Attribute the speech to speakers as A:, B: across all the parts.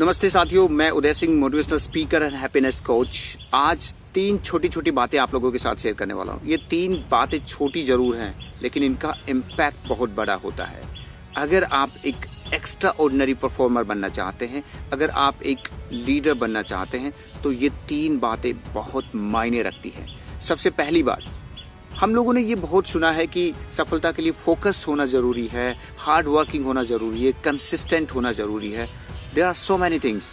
A: नमस्ते साथियों, मैं Uday Singh, motivational speaker and happiness coach. आज 3 छोटी छोटी बातें आप लोगों के साथ शेयर करने वाला हूँ। ये 3 बातें छोटी जरूर हैं, लेकिन इनका इम्पैक्ट बहुत बड़ा होता है। अगर आप एक एक्स्ट्रा ऑर्डिनरी परफॉर्मर बनना चाहते हैं, अगर आप एक लीडर बनना चाहते हैं, तो ये 3 बातें बहुत मायने रखती हैं। सबसे पहली बात, हम लोगों ने ये बहुत सुना है कि सफलता के लिए फोकस होना जरूरी है, हार्ड वर्किंग होना जरूरी है, कंसिस्टेंट होना जरूरी है। There are so many things.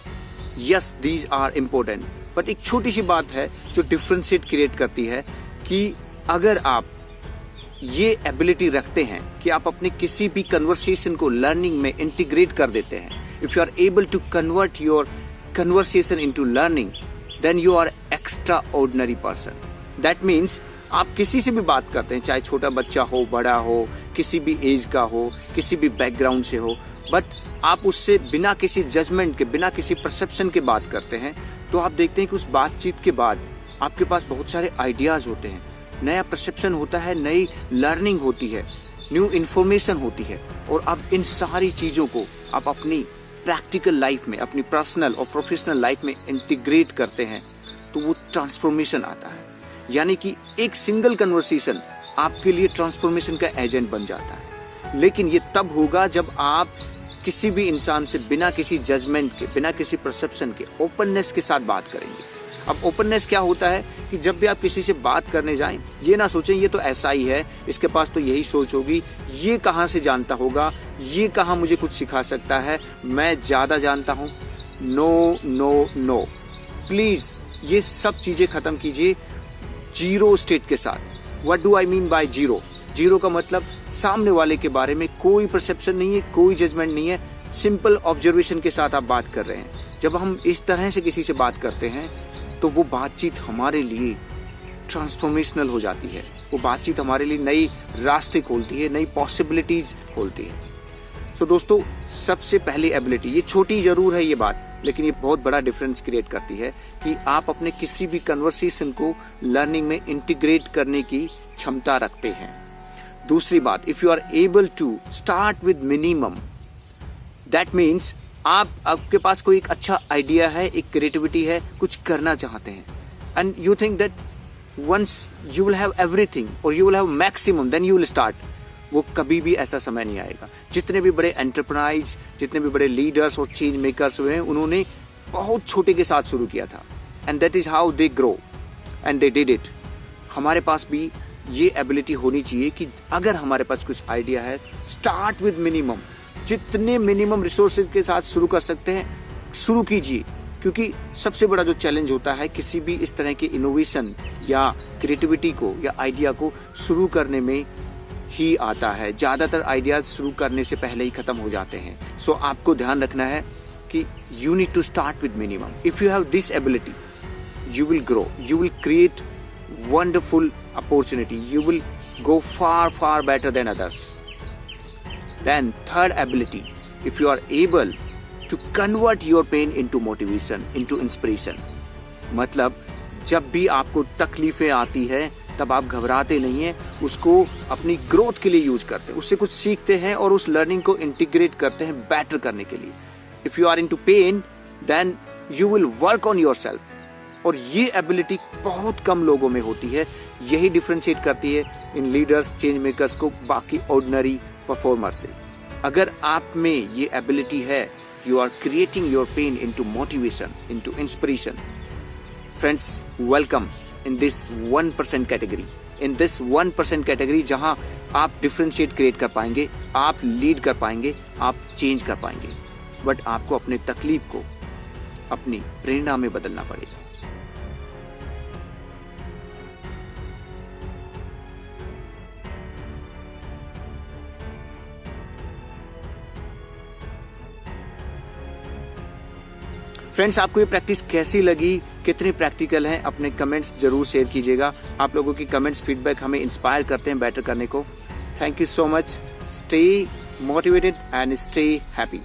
A: Yes, these are important. But एक छोटी सी बात है जो डिफरेंशिएट क्रिएट करती है कि अगर आप ये एबिलिटी रखते हैं कि आप अपने किसी भी कन्वर्सेशन को लर्निंग में इंटीग्रेट कर देते हैं, if you are able to convert your conversation into learning, then you are extraordinary person. That means आप किसी से भी बात करते हैं, चाहे छोटा बच्चा हो, बड़ा हो, किसी भी एज का हो, किसी भी बैकग्राउंड से हो, बट आप उससे बिना किसी जजमेंट के, बिना किसी परसेप्शन के बात करते हैं, तो आप देखते हैं कि उस बातचीत के बाद आपके पास बहुत सारे आइडियाज होते हैं, नया परसेप्शन होता है, नई लर्निंग होती है, न्यू इन्फॉर्मेशन होती है। और अब इन सारी चीजों को आप अपनी प्रैक्टिकल लाइफ में, अपनी पर्सनल और प्रोफेशनल लाइफ में इंटीग्रेट करते हैं, तो वो ट्रांसफॉर्मेशन आता है। यानी कि एक सिंगल कन्वर्सेशन आपके लिए ट्रांसफॉर्मेशन का एजेंट बन जाता है। लेकिन ये तब होगा जब आप किसी भी इंसान से बिना किसी जजमेंट के, बिना किसी परसेप्शन के, ओपननेस के साथ बात करेंगे। अब ओपननेस क्या होता है कि जब भी आप किसी से बात करने जाएं, ये ना सोचें ये तो ऐसा ही है, इसके पास तो यही सोच होगी, ये कहाँ से जानता होगा, ये कहाँ मुझे कुछ सिखा सकता है, मैं ज्यादा जानता हूँ। नो नो नो, प्लीज ये सब चीजें खत्म कीजिए जीरो स्टेट के साथ। What do I mean by zero? Zero का मतलब सामने वाले के बारे में कोई परसेप्शन नहीं है, कोई जजमेंट नहीं है, सिंपल ऑब्जर्वेशन के साथ आप बात कर रहे हैं। जब हम इस तरह से किसी से बात करते हैं, तो वो बातचीत हमारे लिए ट्रांसफॉर्मेशनल हो जाती है। वो बातचीत हमारे लिए नई रास्ते खोलती है, नई पॉसिबिलिटीज खोलती है। तो दोस्तों, सबसे पहली एबिलिटी, ये छोटी जरूर है ये बात, लेकिन ये बहुत बड़ा डिफरेंस क्रिएट करती है कि आप अपने किसी भी कन्वर्सेशन को लर्निंग में इंटीग्रेट करने की क्षमता रखते हैं। दूसरी बात, if you are able to start with minimum, that means आपके पास कोई एक अच्छा आइडिया है, एक क्रिएटिविटी है, कुछ करना चाहते हैं, and you think that once you will have everything और you will have maximum, then you will start. वो कभी भी ऐसा समय नहीं आएगा। जितने भी बड़े एंटरप्राइज, जितने भी बड़े लीडर्स और चेंज मेकर्स हुए हैं, उन्होंने बहुत छोटे के साथ शुरू किया था, and that is how they grow and they did it. हमारे पास भी ये एबिलिटी होनी चाहिए कि अगर हमारे पास कुछ आइडिया है, स्टार्ट विद मिनिमम। जितने मिनिमम रिसोर्सेज के साथ शुरू कर सकते हैं, शुरू कीजिए। क्योंकि सबसे बड़ा जो चैलेंज होता है किसी भी इस तरह के इनोवेशन या क्रिएटिविटी को या आइडिया को शुरू करने में ही आता है। ज्यादातर आइडियाज शुरू करने से पहले ही खत्म हो जाते हैं। सो आपको ध्यान रखना है कि you need to start with minimum. If you have this ability, you will grow, you will create wonderful opportunity, you will go far better than others. Then third ability, if you are able to convert your pain into motivation, into inspiration, मतलब जब भी आपको तकलीफें आती है तब आप घबराते नहीं हैं, उसको अपनी ग्रोथ के लिए यूज करते हैं, उससे कुछ सीखते हैं और उस लर्निंग को इंटीग्रेट करते हैं बेटर करने के लिए। If you are into pain, then you will work on yourself. और ये एबिलिटी बहुत कम लोगों में होती है। यही डिफरेंशिएट करती है इन लीडर्स, चेंज मेकर्स को बाकी ऑर्डिनरी परफॉर्मर से। अगर आप में ये एबिलिटी है, you are creating your pain into motivation, into inspiration. Friends, welcome in this 1% category, in this 1% category जहां आप डिफरेंशिएट क्रिएट कर पाएंगे, आप लीड कर पाएंगे, आप चेंज कर पाएंगे। बट आपको अपने तकलीफ को अपनी प्रेरणा में बदलना पड़ेगा। फ्रेंड्स, आपको ये प्रैक्टिस कैसी लगी, कितनी प्रैक्टिकल है, अपने कमेंट्स जरूर शेयर कीजिएगा। आप लोगों की कमेंट्स, फीडबैक हमें इंस्पायर करते हैं बेटर करने को। Thank you so much. Stay motivated and stay happy.